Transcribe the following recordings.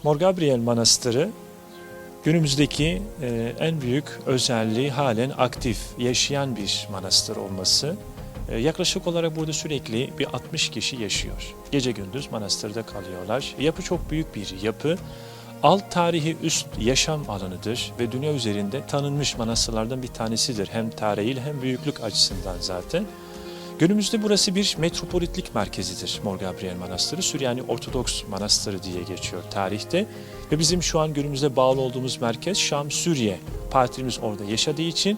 Mor Gabriel Manastırı günümüzdeki en büyük özelliği halen aktif yaşayan bir manastır olması. Yaklaşık olarak burada sürekli bir 60 kişi yaşıyor. Gece gündüz manastırda kalıyorlar. Yapı çok büyük bir yapı. Alt tarihi üst yaşam alanıdır ve dünya üzerinde tanınmış manastırlardan bir tanesidir. Hem tarihi hem büyüklük açısından zaten. Günümüzde burası bir metropolitlik merkezidir Mor Gabriel Manastırı. Süryani Ortodoks Manastırı diye geçiyor tarihte. Ve bizim şu an günümüzde bağlı olduğumuz merkez Şam, Suriye. Patrimiz orada yaşadığı için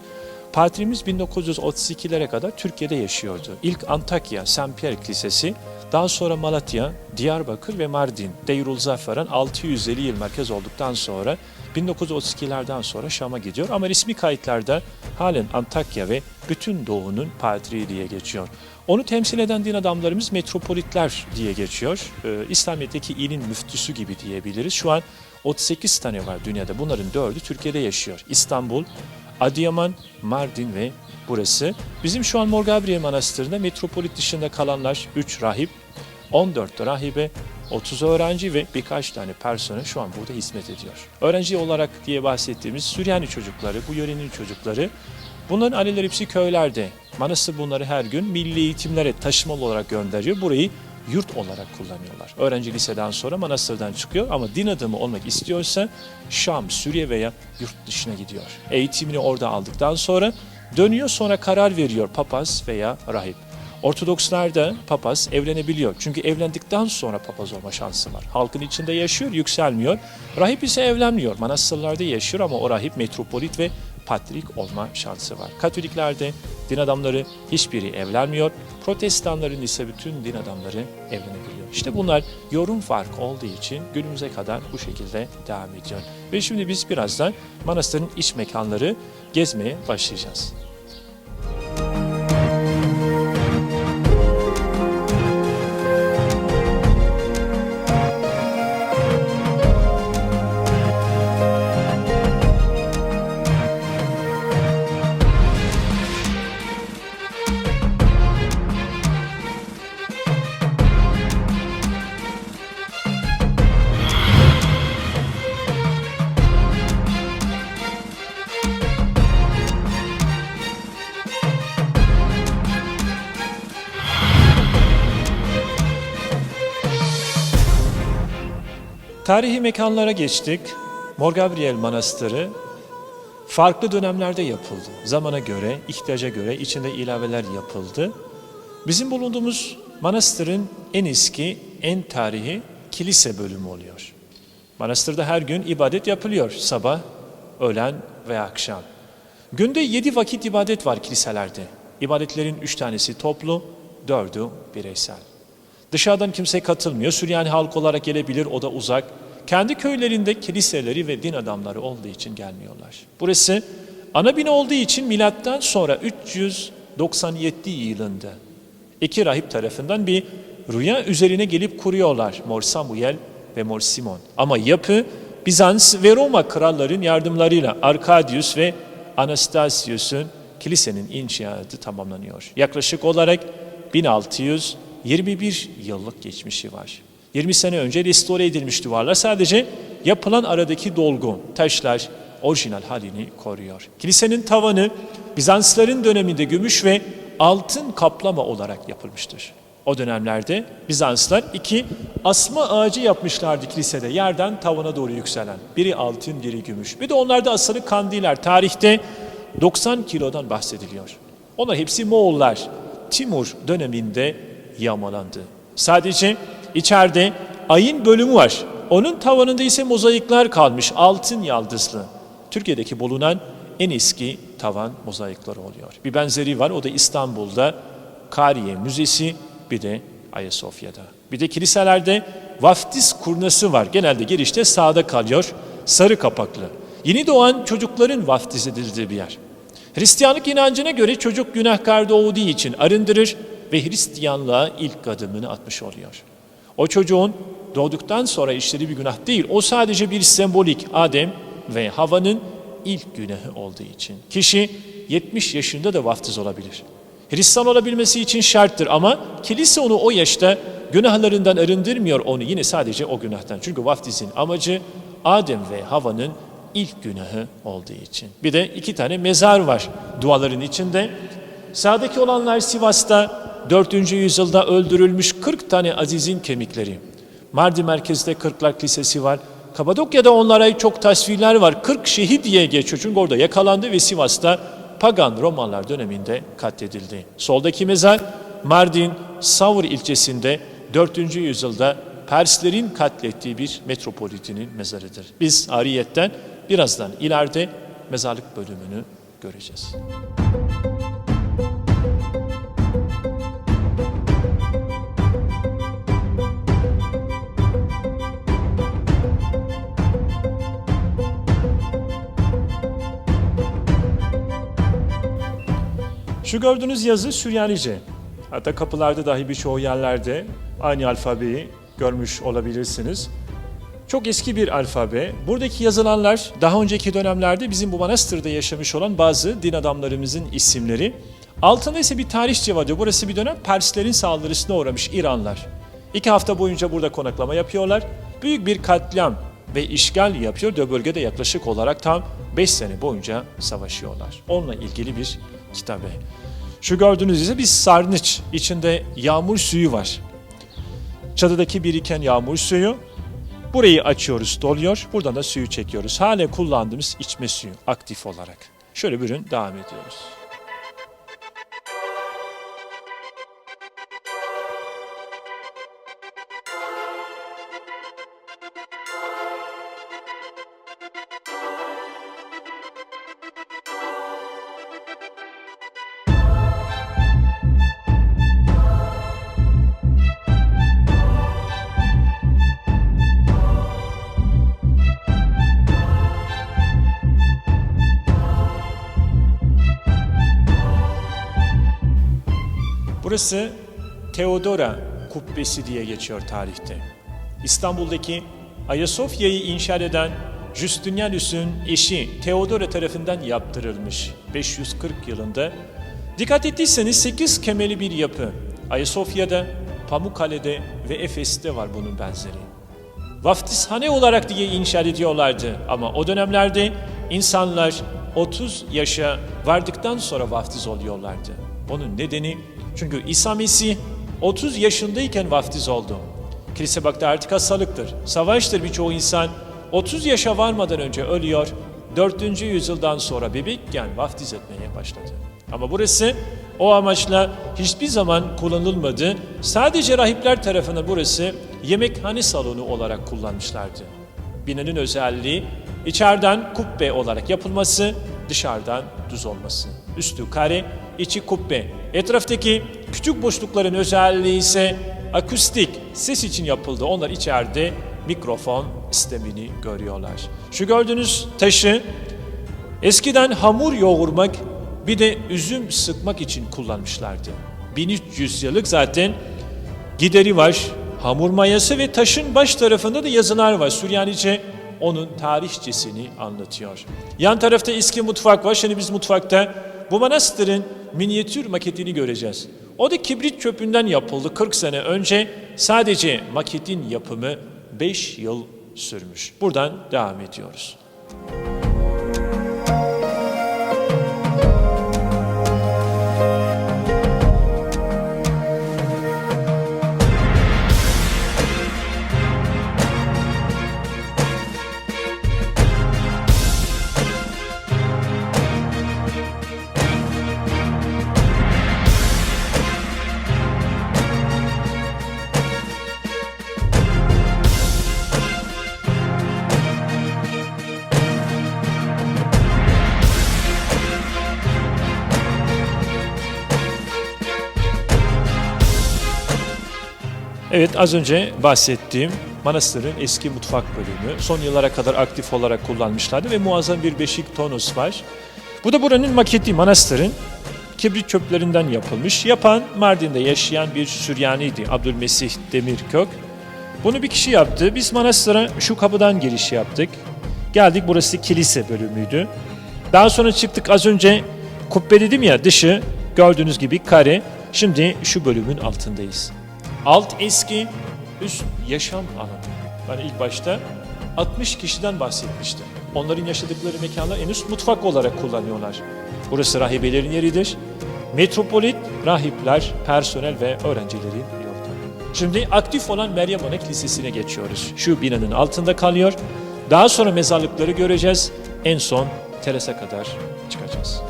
Patrimiz 1932'lere kadar Türkiye'de yaşıyordu. İlk Antakya, St. Pierre Kilisesi, daha sonra Malatya, Diyarbakır ve Mardin, Deyrülzafer'in 650 yıl merkez olduktan sonra 1932'lerden sonra Şam'a gidiyor. Ama resmi kayıtlarda halen Antakya ve bütün Doğu'nun patriği diye geçiyor. Onu temsil eden din adamlarımız metropolitler diye geçiyor. İslamiyet'teki ilin müftüsü gibi diyebiliriz. Şu an 38 tane var dünyada. Bunların 4'ü Türkiye'de yaşıyor. İstanbul, Adıyaman, Mardin ve burası. Bizim şu an Mor Gabriel Manastırı'nda metropolit dışında kalanlar 3 rahip, 14 rahibe, 30 öğrenci ve birkaç tane personel şu an burada hizmet ediyor. Öğrenci olarak diye bahsettiğimiz Süryani çocukları, bu yörenin çocukları, bunların aileleri hepsi köylerde. Manastır bunları her gün milli eğitimlere taşımalı olarak gönderiyor. Burayı yurt olarak kullanıyorlar. Öğrenci liseden sonra manastırdan çıkıyor ama din adamı olmak istiyorsa Şam, Suriye veya yurt dışına gidiyor. Eğitimini orada aldıktan sonra dönüyor, sonra karar veriyor papaz veya rahip. Ortodokslarda papaz evlenebiliyor. Çünkü evlendikten sonra papaz olma şansı var. Halkın içinde yaşıyor, yükselmiyor. Rahip ise evlenmiyor. Manastırlarda yaşıyor ama o rahip metropolit ve patrik olma şansı var. Katoliklerde din adamları hiçbiri evlenmiyor. Protestanların ise bütün din adamları evlenebiliyor. İşte bunlar yorum farkı olduğu için günümüze kadar bu şekilde devam ediyor. Ve şimdi biz birazdan manastırın iç mekanları gezmeye başlayacağız. Tarihi mekanlara geçtik. Mor Gabriel Manastırı farklı dönemlerde yapıldı. Zamana göre, ihtiyaca göre içinde ilaveler yapıldı. Bizim bulunduğumuz manastırın en eski, en tarihi kilise bölümü oluyor. Manastırda her gün ibadet yapılıyor. Sabah, öğlen ve akşam. Günde 7 vakit ibadet var kiliselerde. İbadetlerin 3 tanesi toplu, 4'ü bireysel. Dışarıdan kimse katılmıyor. Süryani halk olarak gelebilir, o da uzak. Kendi köylerinde kiliseleri ve din adamları olduğu için gelmiyorlar. Burası ana bina olduğu için milattan sonra 397 yılında 2 rahip tarafından bir rüya üzerine gelip kuruyorlar. Mor Samuel ve Mor Simon. Ama yapı Bizans ve Roma kralların yardımlarıyla Arkadius ve Anastasius'un kilisenin inşaatı tamamlanıyor. Yaklaşık olarak 1621 yıllık geçmişi var. 20 sene önce restore edilmiş duvarlar, sadece yapılan aradaki dolgu, taşlar orijinal halini koruyor. Kilisenin tavanı Bizansların döneminde gümüş ve altın kaplama olarak yapılmıştır. O dönemlerde Bizanslar 2 asma ağacı yapmışlardı kilisede, yerden tavana doğru yükselen. Biri altın, biri gümüş. Bir de onlarda asılı kandiller. Tarihte 90 kilodan bahsediliyor. Onlar hepsi Moğollar Timur döneminde yağmalandı. Sadece içeride ayın bölümü var. Onun tavanında ise mozaikler kalmış, altın yaldızlı. Türkiye'deki bulunan en eski tavan mozaikleri oluyor. Bir benzeri var, o da İstanbul'da Kariye Müzesi, bir de Ayasofya'da. Bir de kiliselerde vaftiz kurnası var. Genelde girişte sağda kalıyor, sarı kapaklı. Yeni doğan çocukların vaftiz edildiği bir yer. Hristiyanlık inancına göre çocuk günahkar doğduğu için arındırır ve Hristiyanlığa ilk adımını atmış oluyor. O çocuğun doğduktan sonra işlediği bir günah değil, o sadece bir sembolik, Adem ve Havva'nın ilk günahı olduğu için. Kişi 70 yaşında da vaftiz olabilir. Hristiyan olabilmesi için şarttır ama kilise onu o yaşta günahlarından arındırmıyor, onu yine sadece o günahtan. Çünkü vaftizin amacı Adem ve Havva'nın ilk günahı olduğu için. Bir de 2 tane mezar var duaların içinde. Sağdaki olanlar Sivas'ta 4. yüzyılda öldürülmüş 40 tane azizin kemikleri. Mardin merkezde Kırklar Kilisesi var. Kapadokya'da onlara ait çok tasvirler var. 40 şehit diye geçiyor çünkü orada yakalandı ve Sivas'ta pagan Romalılar döneminde katledildi. Soldaki mezar Mardin Savur ilçesinde 4. yüzyılda Perslerin katlettiği bir metropolitinin mezarıdır. Biz ariyetten birazdan ileride mezarlık bölümünü göreceğiz. Şu gördüğünüz yazı Süryanice. Hatta kapılarda dahi birçoğu yerlerde aynı alfabeyi görmüş olabilirsiniz. Çok eski bir alfabe. Buradaki yazılanlar daha önceki dönemlerde bizim bu manastırda yaşamış olan bazı din adamlarımızın isimleri. Altında ise bir tarihçe var diyor. Burası bir dönem Perslerin saldırısına uğramış İranlar. 2 hafta boyunca burada konaklama yapıyorlar. Büyük bir katliam ve işgal yapıyor. O bölgede yaklaşık olarak tam 5 sene boyunca savaşıyorlar. Onunla ilgili bir kitabı. Şu gördüğünüz ise bir sarnıç. İçinde yağmur suyu var. Çatıdaki biriken yağmur suyu. Burayı açıyoruz, doluyor. Buradan da suyu çekiyoruz. Hala kullandığımız içme suyu aktif olarak. Şöyle bir ürün devam ediyoruz. Burası Theodora Kubbesi diye geçiyor tarihte. İstanbul'daki Ayasofya'yı inşa eden Justinianus'un eşi Theodora tarafından yaptırılmış 540 yılında. Dikkat ettiyseniz 8 kemeli bir yapı. Ayasofya'da, Pamukkale'de ve Efes'te var bunun benzeri. Vaftizhane olarak diye inşa ediyorlardı ama o dönemlerde insanlar 30 yaşa vardıktan sonra vaftiz oluyorlardı. Bunun nedeni çünkü İsa Mesih 30 yaşındayken vaftiz oldu. Kilise baktı artık hastalıktır, savaştır, birçoğu insan 30 yaşa varmadan önce ölüyor. 4. yüzyıldan sonra bebekken vaftiz etmeye başladı. Ama burası o amaçla hiçbir zaman kullanılmadı. Sadece rahipler tarafından burası yemekhane salonu olarak kullanmışlardı. Binanın özelliği içeriden kubbe olarak yapılması, dışarıdan düz olması. Üstü kare, içi kubbe. Etraftaki küçük boşlukların özelliği ise akustik, ses için yapıldı. Onlar içeride mikrofon sistemini görüyorlar. Şu gördüğünüz taşı eskiden hamur yoğurmak, bir de üzüm sıkmak için kullanmışlardı. 1300 yıllık zaten gideri var, hamur mayası ve taşın baş tarafında da yazılar var. Süryanice onun tarihçesini anlatıyor. Yan tarafta eski mutfak var. Şimdi biz mutfakta bu manastırın minyatür maketini göreceğiz. O da kibrit çöpünden yapıldı 40 sene önce. Sadece maketin yapımı 5 yıl sürmüş. Buradan devam ediyoruz. Evet, az önce bahsettiğim manastırın eski mutfak bölümü. Son yıllara kadar aktif olarak kullanmışlardı ve muazzam bir beşik tonus var. Bu da buranın maketi, manastırın kibrit çöplerinden yapılmış. Yapan Mardin'de yaşayan bir Süryaniydi, Abdülmesih Demirkök. Bunu bir kişi yaptı. Biz manastıra şu kapıdan giriş yaptık. Geldik, burası kilise bölümüydü. Daha sonra çıktık, az önce kubbe dedim ya, dışı gördüğünüz gibi kare. Şimdi şu bölümün altındayız. Alt eski, üst yaşam alanı. Ben ilk başta 60 kişiden bahsetmiştim. Onların yaşadıkları mekanlar en üst mutfak olarak kullanıyorlar. Burası rahibelerin yeridir. Metropolit, rahipler, personel ve öğrencilerin yurdu. Şimdi aktif olan Meryem Ana Kilisesi'ne geçiyoruz. Şu binanın altında kalıyor. Daha sonra mezarlıkları göreceğiz. En son terasa kadar çıkacağız.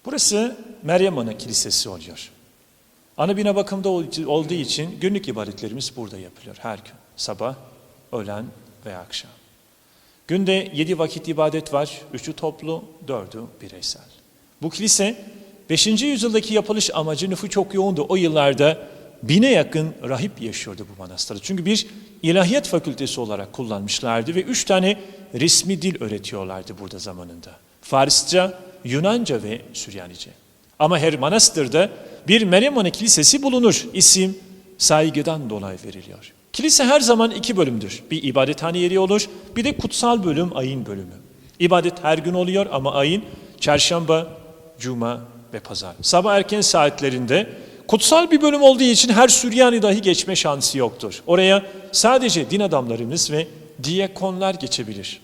Burası Meryem Ana Kilisesi oluyor. Ana bina bakımda olduğu için günlük ibadetlerimiz burada yapılıyor her gün. Sabah, öğlen ve akşam. Günde 7 vakit ibadet var. 3'ü toplu, 4'ü bireysel. Bu kilise 5. yüzyıldaki yapılış amacı, nüfusu çok yoğundu. O yıllarda 1000'e yakın rahip yaşıyordu bu manastırda. Çünkü bir ilahiyat fakültesi olarak kullanmışlardı ve 3 tane resmi dil öğretiyorlardı burada zamanında. Farsça, Yunanca ve Süryanice. Ama her manastırda bir Meryem Ana Kilisesi bulunur. İsim saygıdan dolayı veriliyor. Kilise her zaman 2 bölümdür. Bir ibadethane yeri olur, bir de kutsal bölüm, ayin bölümü. İbadet her gün oluyor ama ayin çarşamba, cuma ve pazar. Sabah erken saatlerinde kutsal bir bölüm olduğu için her Süryani dahi geçme şansı yoktur. Oraya sadece din adamlarımız ve diyakonlar geçebilir.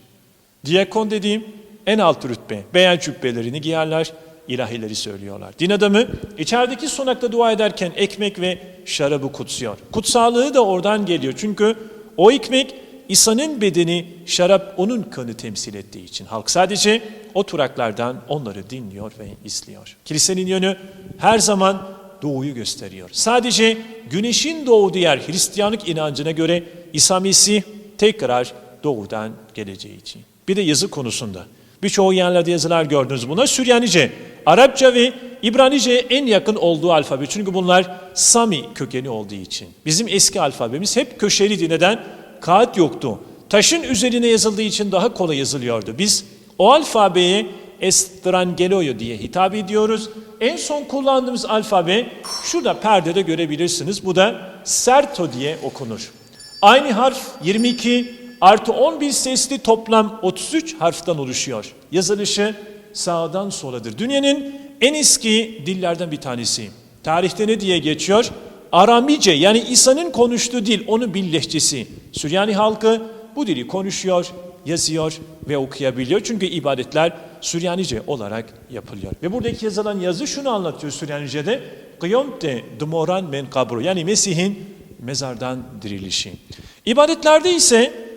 Diyakon dediğim en alt rütbe, beyaz cübbelerini giyerler, ilahileri söylüyorlar. Din adamı içerideki sunakta dua ederken ekmek ve şarabı kutsuyor. Kutsallığı da oradan geliyor. Çünkü o ekmek İsa'nın bedeni, şarap onun kanı temsil ettiği için. Halk sadece o turaklardan onları dinliyor ve izliyor. Kilisenin yönü her zaman doğuyu gösteriyor. Sadece güneşin doğduğu yer Hristiyanlık inancına göre İsa Mesih tekrar doğudan geleceği için. Bir de yazı konusunda. Birçoğu yerlerde yazılar gördünüz buna. Süryanice, Arapça ve İbranice en yakın olduğu alfabe. Çünkü bunlar Sami kökeni olduğu için. Bizim eski alfabemiz hep köşeliydi. Neden? Kağıt yoktu. Taşın üzerine yazıldığı için daha kolay yazılıyordu. Biz o alfabeye Estrangeloyo diye hitap ediyoruz. En son kullandığımız alfabe şurada perdede görebilirsiniz. Bu da Serto diye okunur. Aynı harf 22 artı 11 sesli toplam 33 harften oluşuyor. Yazılışı sağdan soladır. Dünyanın en eski dillerden bir tanesi. Tarihte ne diye geçiyor? Aramice, yani İsa'nın konuştuğu dil, onun bir lehçesi. Süryani halkı bu dili konuşuyor, yazıyor ve okuyabiliyor. Çünkü ibadetler Süryanice olarak yapılıyor. Ve buradaki yazılan yazı şunu anlatıyor Süryanice'de. Qiyomte dmoran men kabru, yani Mesih'in mezardan dirilişi. İbadetlerde ise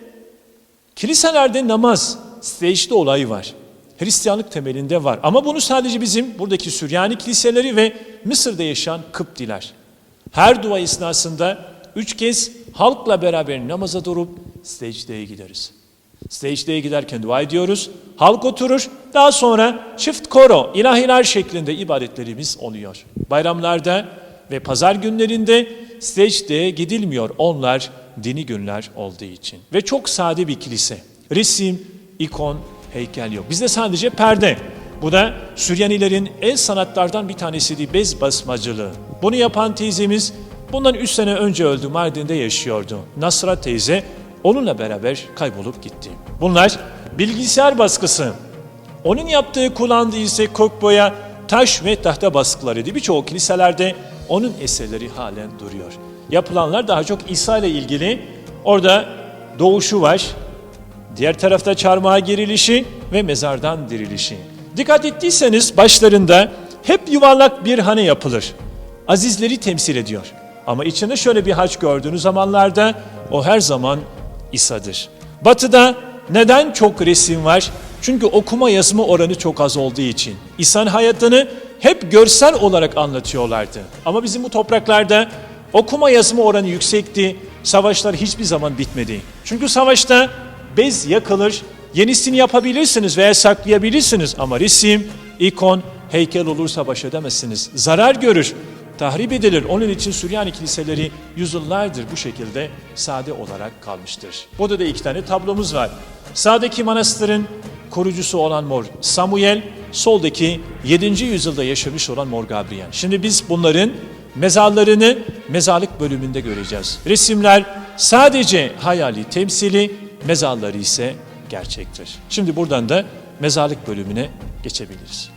kiliselerde namaz, secde olayı var. Hristiyanlık temelinde var. Ama bunu sadece bizim buradaki Süryani kiliseleri ve Mısır'da yaşayan Kıptiler. Her dua esnasında 3 kez halkla beraber namaza durup secdeye gideriz. Secdeye giderken dua ediyoruz, halk oturur, daha sonra çift koro, ilahiler şeklinde ibadetlerimiz oluyor. Bayramlarda ve pazar günlerinde secdeye gidilmiyor, onlar dini günler olduğu için. Ve çok sade bir kilise, resim, ikon, heykel yok. Bizde sadece perde. Bu da Süryanilerin el sanatlardan bir tanesiydi, bez basmacılığı. Bunu yapan teyzemiz bundan 3 sene önce öldü, Mardin'de yaşıyordu. Nasra teyze onunla beraber kaybolup gitti. Bunlar bilgisayar baskısı. Onun yaptığı, kullandığı ise kök boya, taş ve tahta baskılarıydı. Birçok kiliselerde onun eserleri halen duruyor. Yapılanlar daha çok İsa ile ilgili. Orada doğuşu var. Diğer tarafta çarmıha gerilişi ve mezardan dirilişi. Dikkat ettiyseniz başlarında hep yuvarlak bir hane yapılır. Azizleri temsil ediyor. Ama içinde şöyle bir haç gördüğünüz zamanlarda o her zaman İsa'dır. Batı'da neden çok resim var? Çünkü okuma yazma oranı çok az olduğu için. İsa'nın hayatını hep görsel olarak anlatıyorlardı. Ama bizim bu topraklarda okuma yazma oranı yüksekti. Savaşlar hiçbir zaman bitmedi. Çünkü savaşta bez yakılır, yenisini yapabilirsiniz veya saklayabilirsiniz ama resim, ikon, heykel olursa baş edemezsiniz. Zarar görür, tahrip edilir. Onun için Süryani kiliseleri yüzyıllardır bu şekilde sade olarak kalmıştır. Burada da 2 tane tablomuz var. Sağdaki manastırın korucusu olan Mor Samuel, soldaki 7. yüzyılda yaşamış olan Mor Gabriel. Şimdi biz bunların mezarlarını mezarlık bölümünde göreceğiz. Resimler sadece hayali temsili, mezarları ise gerçektir. Şimdi buradan da mezarlık bölümüne geçebiliriz.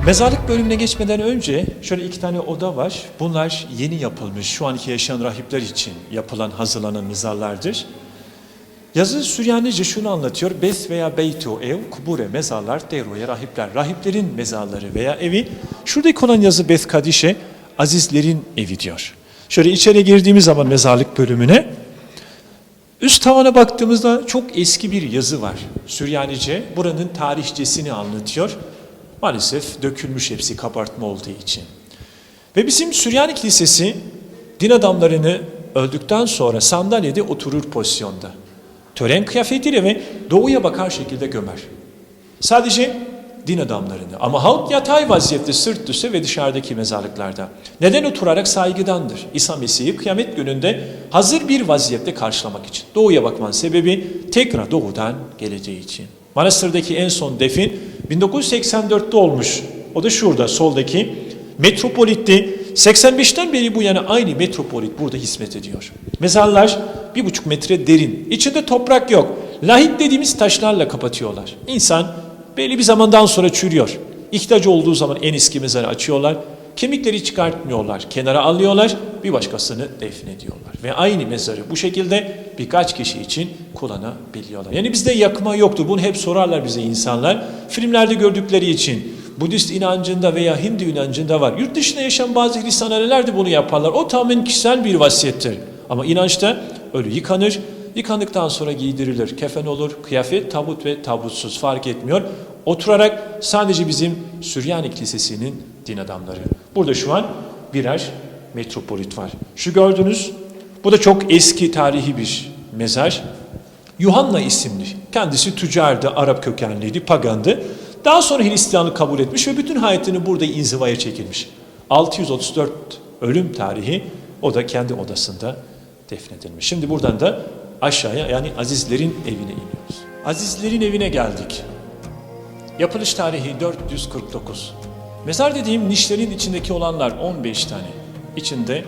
Mezarlık bölümüne geçmeden önce şöyle 2 tane oda var. Bunlar yeni yapılmış, şu anki yaşayan rahipler için yapılan, hazırlanan mezarlardır. Yazı Süryanice şunu anlatıyor. Beth veya beytu ev, kubure mezarlar, deroya rahipler. Rahiplerin mezarları veya evi. Şuradaki olan yazı Beth Kadişe, azizlerin evi diyor. Şöyle içeri girdiğimiz zaman mezarlık bölümüne, üst tavana baktığımızda çok eski bir yazı var. Süryanice buranın tarihçesini anlatıyor. Maalesef dökülmüş hepsi kabartma olduğu için. Ve bizim Süryani Kilisesi din adamlarını öldükten sonra sandalyede oturur pozisyonda. Tören kıyafetiyle ve doğuya bakar şekilde gömer. Sadece din adamlarını. Ama halk yatay vaziyette sırt üstü ve dışarıdaki mezarlıklarda. Neden oturarak? Saygıdandır. İsa Mesih'i kıyamet gününde hazır bir vaziyette karşılamak için. Doğuya bakmanın sebebi tekrar doğudan geleceği için. Manastırdaki en son defin 1984'te olmuş. O da şurada soldaki metropolitti. 85'ten beri bu yana aynı metropolit burada hizmet ediyor. Mezarlar 1,5 metre derin. İçinde toprak yok. Lahit dediğimiz taşlarla kapatıyorlar. İnsan belli bir zamandan sonra çürüyor. İhtiyacı olduğu zaman en eski mezarı açıyorlar. Kemikleri çıkartmıyorlar. Kenara alıyorlar. Bir başkasını defnediyorlar. Ve aynı mezarı bu şekilde birkaç kişi için kullanabiliyorlar. Yani bizde yakma yoktur. Bunu hep sorarlar bize insanlar. Filmlerde gördükleri için. Budist inancında veya Hindu inancında var. Yurt dışında yaşayan bazı Hristiyanlar de bunu yaparlar. O tamamen kişisel bir vasiyettir. Ama inançta ölü yıkanır. Yıkandıktan sonra giydirilir. Kefen olur, kıyafet, tabut ve tabutsuz fark etmiyor. Oturarak sadece bizim Süryani Kilisesi'nin din adamları. Burada şu an birer metropolit var. Şu gördüğünüz, bu da çok eski tarihi bir mezar. Yuhanna isimli. Kendisi tüccardı, Arap kökenliydi, pagandı. Daha sonra Hristiyanlık kabul etmiş ve bütün hayatını burada inzivaya çekilmiş. 634 ölüm tarihi, o da kendi odasında defnedilmiş. Şimdi buradan da aşağıya, yani Azizlerin evine iniyoruz. Azizlerin evine geldik. Yapılış tarihi 449. Mezar dediğim nişlerin içindeki olanlar 15 tane. İçinde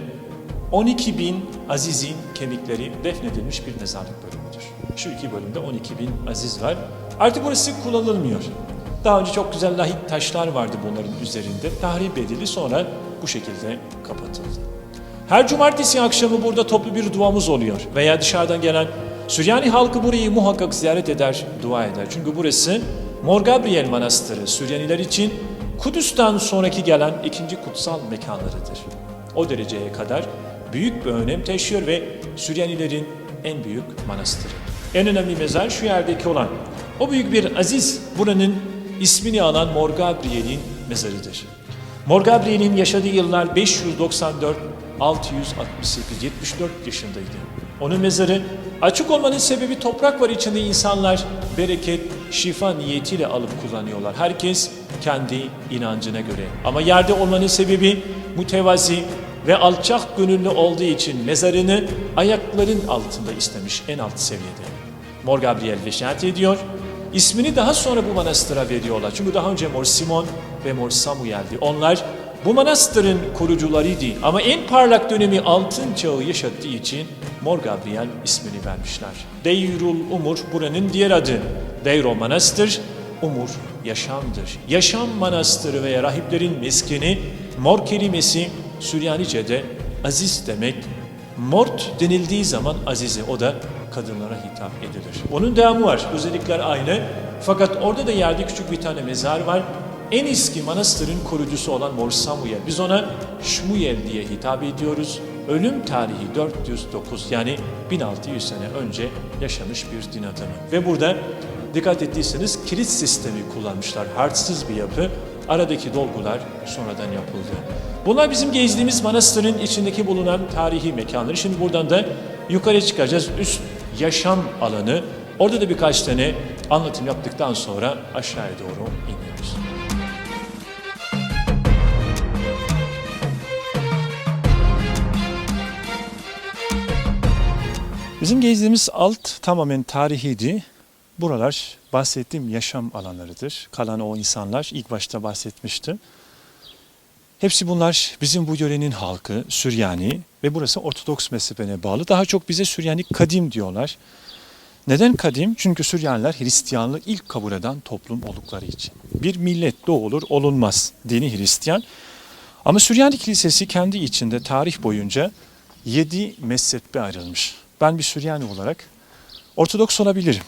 12.000 azizin kemikleri defnedilmiş bir mezarlık bölümüdür. Şu iki bölümde 12.000 aziz var. Artık burası kullanılmıyor. Daha önce çok güzel lahit taşlar vardı bunların üzerinde. Tahrip edildi, sonra bu şekilde kapatıldı. Her cumartesi akşamı burada toplu bir duamız oluyor. Veya dışarıdan gelen Süryani halkı burayı muhakkak ziyaret eder, dua eder. Çünkü burası Mor Gabriel Manastırı Süryaniler için Kudüs'ten sonraki gelen ikinci kutsal mekanlarıdır. O dereceye kadar büyük bir önem taşıyor ve Süryanilerin en büyük manastırı. En önemli mezar şu yerdeki olan. O büyük bir aziz, buranın ismini alan Mor Gabriel'in mezarıdır. Mor Gabriel'in yaşadığı yıllar 594, 668, 74 yaşındaydı. Onun mezarı açık olmanın sebebi toprak var içinde, insanlar bereket, şifa niyetiyle alıp kullanıyorlar. Herkes kendi inancına göre. Ama yerde olmanın sebebi mütevazi ve alçak gönüllü olduğu için mezarını ayakların altında istemiş, en alt seviyede. Mor Gabriel veşaret ediyor. İsmini daha sonra bu manastıra veriyorlar. Çünkü daha önce Mor Simon ve Mor Samuel'di. Onlar bu manastırın kurucularıydı. Ama en parlak dönemi altın çağı yaşattığı için Mor Gabriel ismini vermişler. Deyrul Umur buranın diğer adı. Deyro Manastır, Umur yaşamdır. Yaşam manastırı veya rahiplerin meskeni. Mor kelimesi Süryanice'de aziz demek. Mort denildiği zaman azize, o da kadınlara hitap edilir. Onun devamı var. Özellikler aynı. Fakat orada da yerde küçük bir tane mezar var. En eski manastırın koruyucusu olan Mor Samuel. Biz ona Şmuel diye hitap ediyoruz. Ölüm tarihi 409, yani 1600 sene önce yaşamış bir din adamı. Ve burada dikkat ettiyseniz kilit sistemi kullanmışlar. Harçsız bir yapı. Aradaki dolgular sonradan yapıldı. Bunlar bizim gezdiğimiz manastırın içindeki bulunan tarihi mekanları. Şimdi buradan da yukarı çıkacağız. Üst yaşam alanı. Orada da birkaç tane anlatım yaptıktan sonra aşağıya doğru iniyoruz. Bizim gezdiğimiz alt tamamen tarihiydi. Buralar bahsettiğim yaşam alanlarıdır. Kalan o insanlar ilk başta bahsetmiştim. Hepsi bunlar bizim bu yörenin halkı, Süryani ve burası Ortodoks mezhebine bağlı. Daha çok bize Süryani kadim diyorlar. Neden kadim? Çünkü Süryaniler Hristiyanlığı ilk kabul eden toplum oldukları için. Bir millet doğulur olunmaz, dini Hristiyan. Ama Süryani Kilisesi kendi içinde tarih boyunca 7 mezhebe ayrılmış. Ben bir Süryani olarak Ortodoks olabilirim.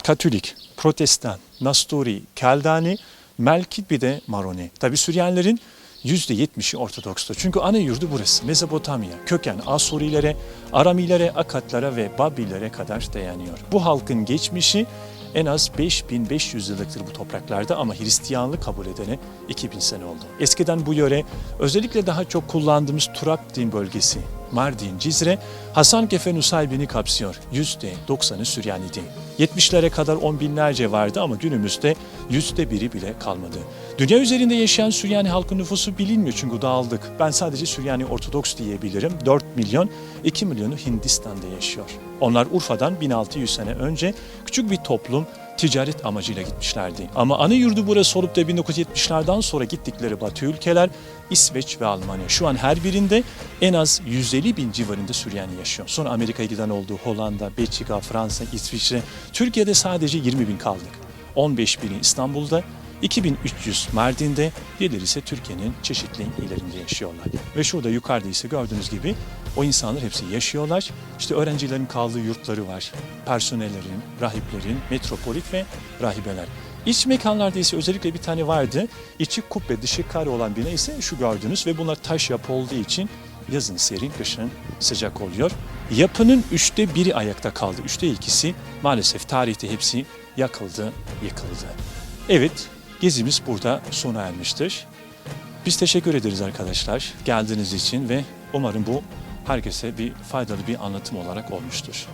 Katolik, Protestan, Nasturi, Keldani, Melkit, bir de Maroni. Tabi Süryanilerin %70'i Ortodoks'tu. Çünkü ana yurdu burası. Mezopotamya, köken Asurilere, Aramilere, Akatlara ve Babillere kadar dayanıyor. Bu halkın geçmişi en az 5500 yıllıktır bu topraklarda, ama Hristiyanlığı kabul edene 2000 sene oldu. Eskiden bu yöre özellikle daha çok kullandığımız Turabdin bölgesi, Mardin, Cizre, Hasankeyf, Nusaybin'i kapsıyor. %90'ı Süryani değil. 70'lere kadar 10 binlerce vardı ama günümüzde %1'i bile kalmadı. Dünya üzerinde yaşayan Süryani halkın nüfusu bilinmiyor çünkü dağıldık. Ben sadece Süryani Ortodoks diyebilirim. 4 milyon, 2 milyonu Hindistan'da yaşıyor. Onlar Urfa'dan 1600 sene önce küçük bir toplum, ticaret amacıyla gitmişlerdi. Ama ana yurdu burası olup da 1970'lerden sonra gittikleri Batı ülkeler İsveç ve Almanya. Şu an her birinde en az 150 bin civarında Süryani yaşıyor. Sonra Amerika'ya giden oldu, Hollanda, Belçika, Fransa, İsviçre. Türkiye'de sadece 20 bin kaldık. 15 bini İstanbul'da, 2300 Mardin'de, diğerleri ise Türkiye'nin çeşitli illerinde yaşıyorlar. Ve şurada yukarıda ise gördüğünüz gibi o insanlar hepsi yaşıyorlar. İşte öğrencilerin kaldığı yurtları var, personellerin, rahiplerin, metropolit ve rahibeler. İç mekanlarda ise özellikle bir tane vardı. İçi kubbe, dışı kare olan bina ise şu gördüğünüz ve bunlar taş yapı olduğu için yazın serin, kışın sıcak oluyor. Yapının 1/3 ayakta kaldı. 2/3 maalesef tarihte hepsi yakıldı, yıkıldı. Evet, gezimiz burada sona ermiştir. Biz teşekkür ederiz arkadaşlar geldiğiniz için ve umarım bu herkese bir faydalı bir anlatım olarak olmuştur.